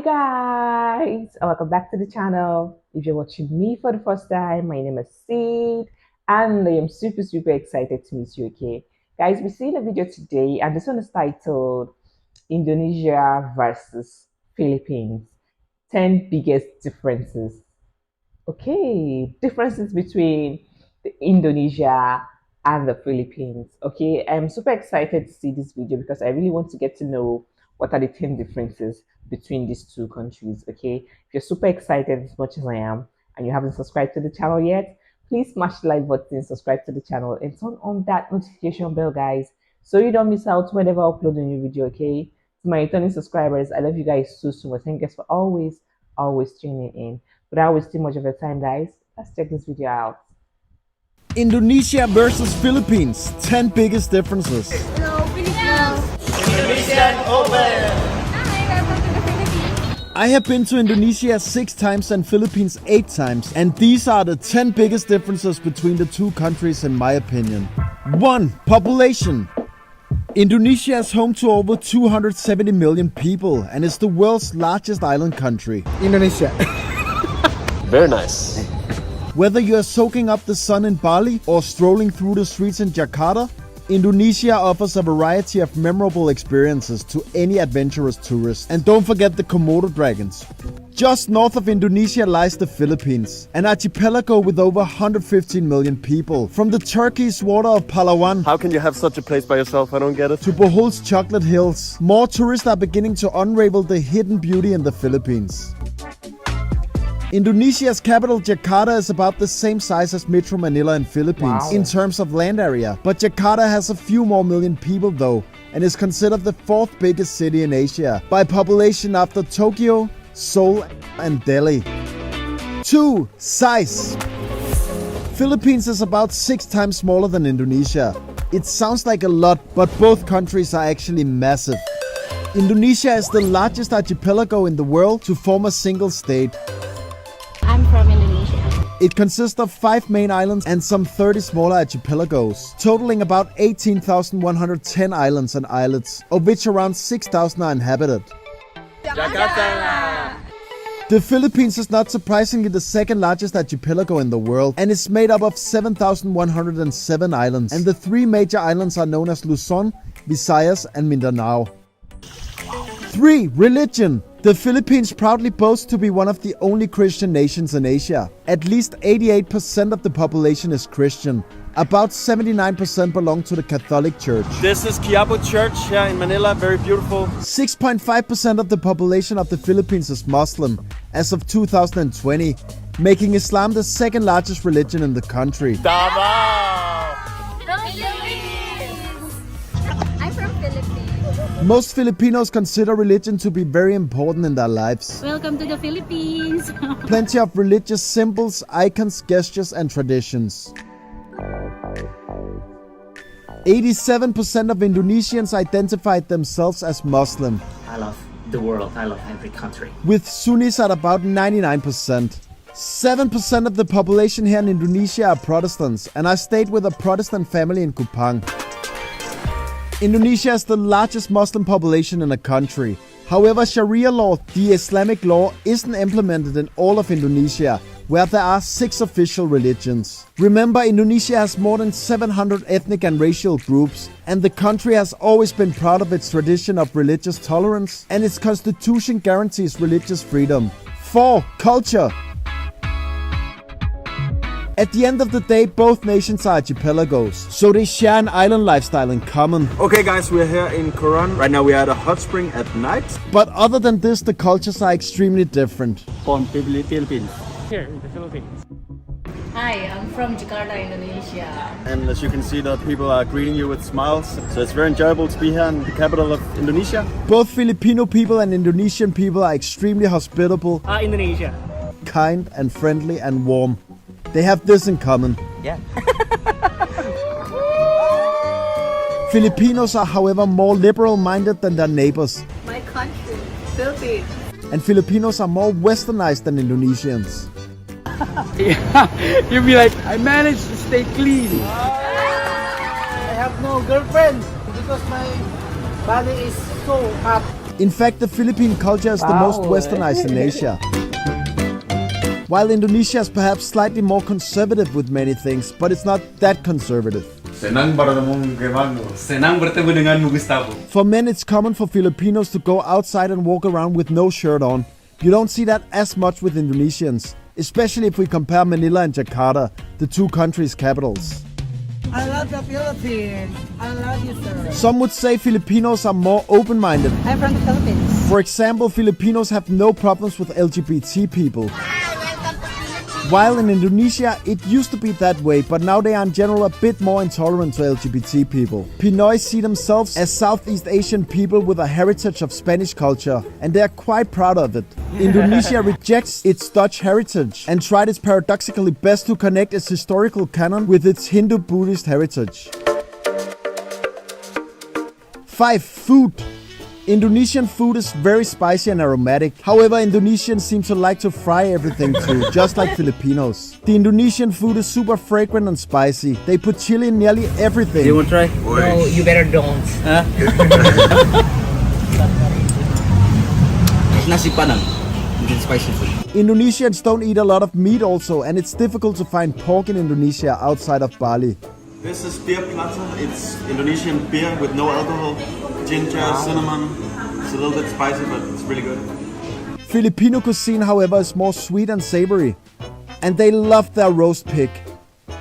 Hi guys, welcome back to the channel. If you're watching me for the first time, my name is Sid and I am super excited to meet you. Okay guys, we're seeing a video today and this one is titled Indonesia versus Philippines, 10 biggest differences. Okay, differences between Indonesia and the Philippines. Okay, I'm super excited to see this video because I really want to get to know what are the 10 differences between these two countries. Okay, if you're super excited as much as I am and you haven't subscribed to the channel yet, please smash the like button, subscribe to the channel, and turn on that notification bell, guys, so you don't miss out whenever I upload a new video. Okay, to my returning subscribers, I love you guys so much. Thank you guys for always tuning in. Without wasting much of your time, guys, let's check this video out. Indonesia versus Philippines, 10 biggest differences. Hello, Philippines. Indonesian Open! Hi, welcome to the Philippines. I have been to Indonesia 6 times and Philippines 8 times, and these are the 10 biggest differences between the two countries in my opinion. 1. Population. Indonesia is home to over 270 million people and is the world's largest island country. Indonesia. Very nice. Whether you are soaking up the sun in Bali or strolling through the streets in Jakarta, Indonesia offers a variety of memorable experiences to any adventurous tourist. And don't forget the Komodo dragons. Just north of Indonesia lies the Philippines, an archipelago with over 115 million people. From the turquoise water of Palawan How can you have such a place by yourself? I don't get it. to Bohol's chocolate hills, more tourists are beginning to unravel the hidden beauty in the Philippines. Indonesia's capital Jakarta is about the same size as Metro Manila in Philippines in terms of land area, but Jakarta has a few more million people though, and is considered the 4th biggest city in Asia by population after Tokyo, Seoul and Delhi. 2. Size. Philippines is about 6 times smaller than Indonesia. It sounds like a lot, but both countries are actually massive. Indonesia is the largest archipelago in the world to form a single state. I'm from Indonesia. It consists of 5 main islands and some 30 smaller archipelagos, totaling about 18,110 islands and islets, of which around 6,000 are inhabited. Jakarta! The Philippines is not surprisingly the 2nd largest archipelago in the world and is made up of 7,107 islands, and the 3 major islands are known as Luzon, Visayas and Mindanao. 3. Religion. The Philippines proudly boasts to be one of the only Christian nations in Asia. At least 88% of the population is Christian. About 79% belong to the Catholic Church. This is Quiapo Church here in Manila, very beautiful. 6.5% of the population of the Philippines is Muslim as of 2020, making Islam the 2nd largest religion in the country. Davao! Philippines. I'm from Philippines. Most Filipinos consider religion to be very important in their lives. Welcome to the Philippines. Plenty of religious symbols, icons, gestures and traditions. 87% of Indonesians identified themselves as Muslim, I love the world. I love every country. with Sunnis at about 99%. 7% of the population here in Indonesia are Protestants, and I stayed with a Protestant family in Kupang. Indonesia is the largest Muslim population in the country. However, Sharia law, the Islamic law, isn't implemented in all of Indonesia, where there are 6 official religions. Remember, Indonesia has more than 700 ethnic and racial groups, and the country has always been proud of its tradition of religious tolerance, and its constitution guarantees religious freedom. 4. Culture. At the end of the day, both nations are archipelagos, so they share an island lifestyle in common. Okay guys, we're here in Coron. Right now we are at a hot spring at night. But other than this, the cultures are extremely different. From Philippines. Hi, I'm from Jakarta, Indonesia. And as you can see, the people are greeting you with smiles. So it's very enjoyable to be here in the capital of Indonesia. Both Filipino people and Indonesian people are extremely hospitable, Indonesia. kind and friendly and warm. They have this in common. Yeah. Filipinos are, however, more liberal-minded than their neighbors. My country, Philippines. And Filipinos are more westernized than Indonesians. You'll be like, I managed to stay clean. I have no girlfriend because my body is so hot. In fact, the Philippine culture is the most westernized in Asia. While Indonesia is perhaps slightly more conservative with many things, but it's not that conservative. Senang bertemu denganmu, Gustavo. For men, it's common for Filipinos to go outside and walk around with no shirt on. You don't see that as much with Indonesians, especially if we compare Manila and Jakarta, the two countries' capitals. I love the Philippines. I love you, sir. Some would say Filipinos are more open-minded. I'm from the Philippines. For example, Filipinos have no problems with LGBT people. While in Indonesia, it used to be that way, but now they are in general a bit more intolerant to LGBT people. Pinoy see themselves as Southeast Asian people with a heritage of Spanish culture, and they are quite proud of it. Indonesia rejects its Dutch heritage and tried its paradoxically best to connect its historical canon with its Hindu-Buddhist heritage. 5. Food. Indonesian food is very spicy and aromatic. However, Indonesians seem to like to fry everything too, just like Filipinos. The Indonesian food is super fragrant and spicy. They put chili in nearly everything. You want to try? No, you better don't. Huh? Nasi padang. Spicy food. Indonesians don't eat a lot of meat also, and it's difficult to find pork in Indonesia outside of Bali. This is beer platter. It's Indonesian beer with no alcohol, ginger, cinnamon. It's a little bit spicy, but it's really good. Filipino cuisine, however, is more sweet and savory. And they love their roast pig,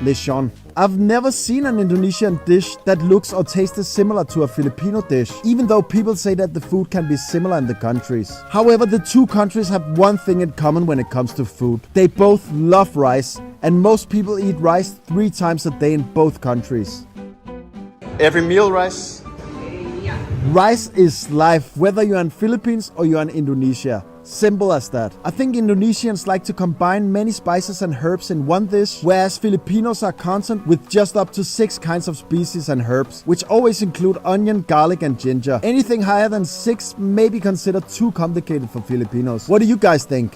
lechon. I've never seen an Indonesian dish that looks or tastes similar to a Filipino dish, even though people say that the food can be similar in the countries. However, the two countries have one thing in common when it comes to food. They both love rice, and most people eat rice 3 times a day in both countries. Every meal rice. Rice is life, whether you're in Philippines or you're in Indonesia. Simple as that. I think Indonesians like to combine many spices and herbs in one dish, whereas Filipinos are content with just up to 6 kinds of species and herbs, which always include onion, garlic and ginger. Anything higher than 6 may be considered too complicated for Filipinos. What do you guys think?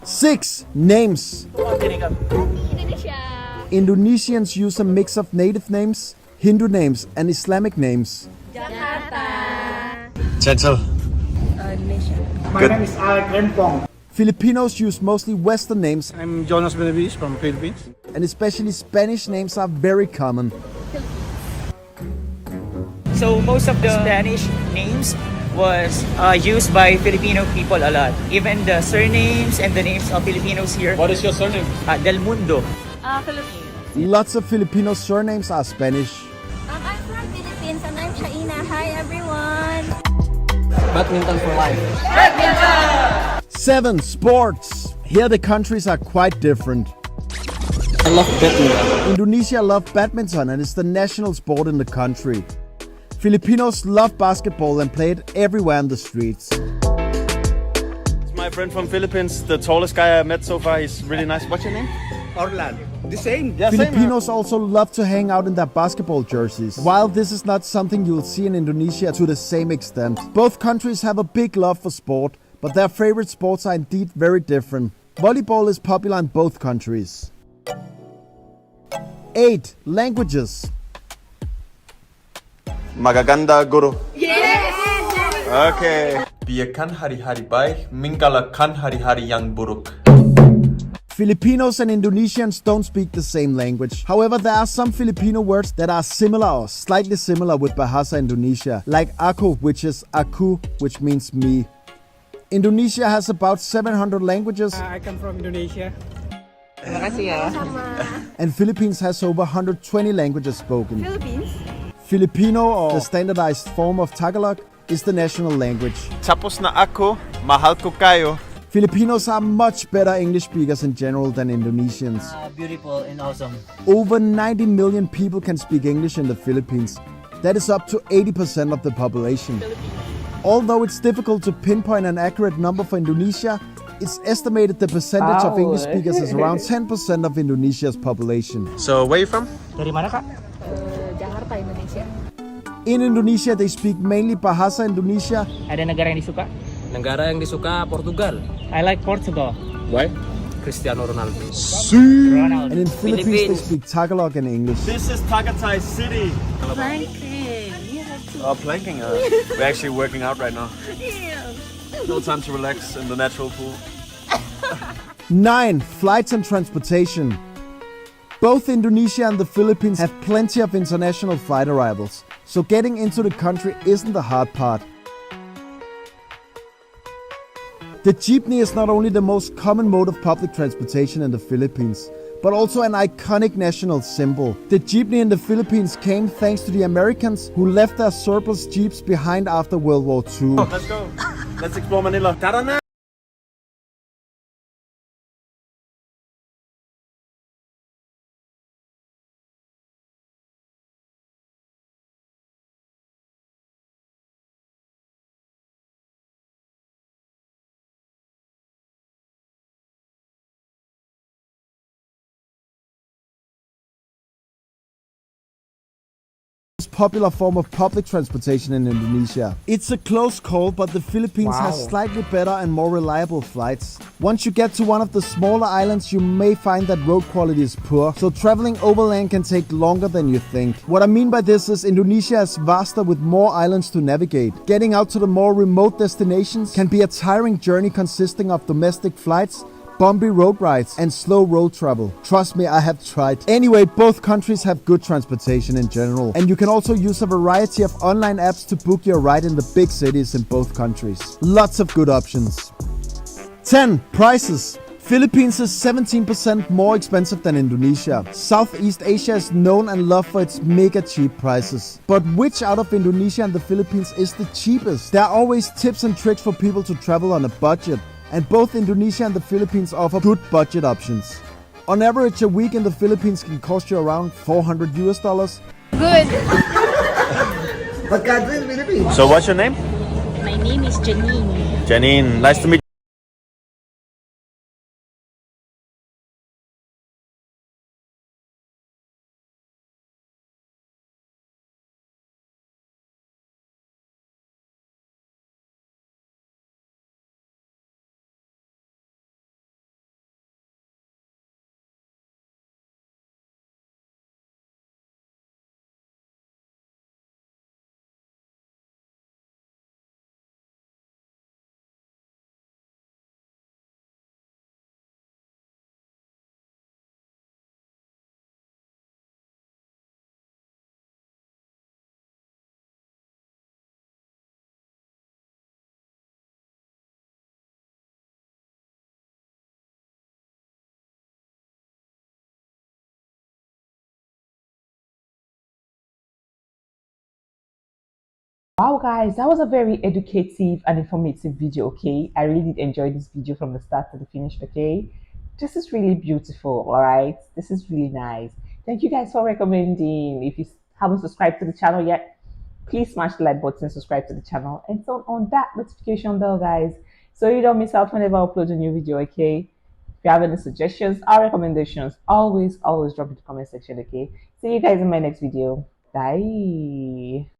6. Names. Indonesia. Indonesians use a mix of native names, Hindu names and Islamic names. Jakarta. Chancel. Indonesia. My name is Alec Rempong. Filipinos use mostly Western names, I'm Jonas Benavides from Philippines. and especially Spanish names are very common. So most of the Spanish names was used by Filipino people a lot. Even the surnames and the names of Filipinos here. What is your surname? Del Mundo. Philippines. Lots of Filipino surnames are Spanish. I'm from Philippines and I'm Shaina. Hi everyone. Badminton for life. 7. Sports. Here the countries are quite different. I love badminton. Indonesia loves badminton and it's the national sport in the country. Filipinos love basketball and play it everywhere in the streets. It's my friend from Philippines, the tallest guy I met so far. He's really nice. What's your name? Orlando. The same. Yeah, same, Filipinos also love to hang out in their basketball jerseys. While this is not something you'll see in Indonesia to the same extent. Both countries have a big love for sport, but their favorite sports are indeed very different. Volleyball is popular in both countries. 8. Languages. Magaganda guru. Yes. Okay. Biarkan hari-hari baik, menggalakkan hari-hari yang buruk. Filipinos and Indonesians don't speak the same language. However, there are some Filipino words that are similar or slightly similar with Bahasa Indonesia, like ako, which is aku, which means me. Indonesia has about 700 languages, I come from Indonesia. and Philippines has over 120 languages spoken. Philippines. Filipino, or the standardized form of Tagalog, is the national language. Tapos na ako, mahal ko kayo. Filipinos are much better English speakers in general than Indonesians. Beautiful and awesome. Over 90 million people can speak English in the Philippines. That is up to 80% of the population. Although it's difficult to pinpoint an accurate number for Indonesia, it's estimated the percentage of English speakers is around 10% of Indonesia's population. So, where are you from? Dari mana kak? Jakarta, Indonesia. In Indonesia, they speak mainly Bahasa Indonesia. Ada negara yang disuka? Negara yang disuka Portugal. I like Portugal. Why? Cristiano Ronaldo. Ronald. And in Philippines, they speak Tagalog and English. This is Tagaytay City. Franklin, you have to Planking. We're actually working out right now. No time to relax in the natural pool. 9. Flights and transportation. Both Indonesia and the Philippines have plenty of international flight arrivals, so getting into the country isn't the hard part. The jeepney is not only the most common mode of public transportation in the Philippines, but also an iconic national symbol. The jeepney in the Philippines came thanks to the Americans who left their surplus jeeps behind after World War II. Let's go. Let's explore Manila. Tara na! Popular form of public transportation in Indonesia. It's a close call, but the Philippines has slightly better and more reliable flights. Once you get to one of the smaller islands, you may find that road quality is poor, so traveling overland can take longer than you think. What I mean by this is Indonesia is vaster with more islands to navigate. Getting out to the more remote destinations can be a tiring journey consisting of domestic flights, bumpy road rides, and slow road travel. Trust me, I have tried. Anyway, both countries have good transportation in general, and you can also use a variety of online apps to book your ride in the big cities in both countries. Lots of good options. 10. Prices. Philippines is 17% more expensive than Indonesia. Southeast Asia is known and loved for its mega cheap prices. But which out of Indonesia and the Philippines is the cheapest? There are always tips and tricks for people to travel on a budget, and both Indonesia and the Philippines offer good budget options. On average, a week in the Philippines can cost you around $400 US. Good. What country in Philippines? So what's your name? My name is Janine. Janine. Nice to meet you. Wow, guys, that was a very educative and informative video. Okay, I really did enjoy this video from the start to the finish. Okay, this is really beautiful. All right, this is really nice. Thank you guys for recommending. If you haven't subscribed to the channel yet, please smash the like button, subscribe to the channel, and turn on that notification bell, guys, so you don't miss out whenever I upload a new video. Okay, if you have any suggestions or recommendations, always drop it in the comment section. Okay, see you guys in my next video. Bye.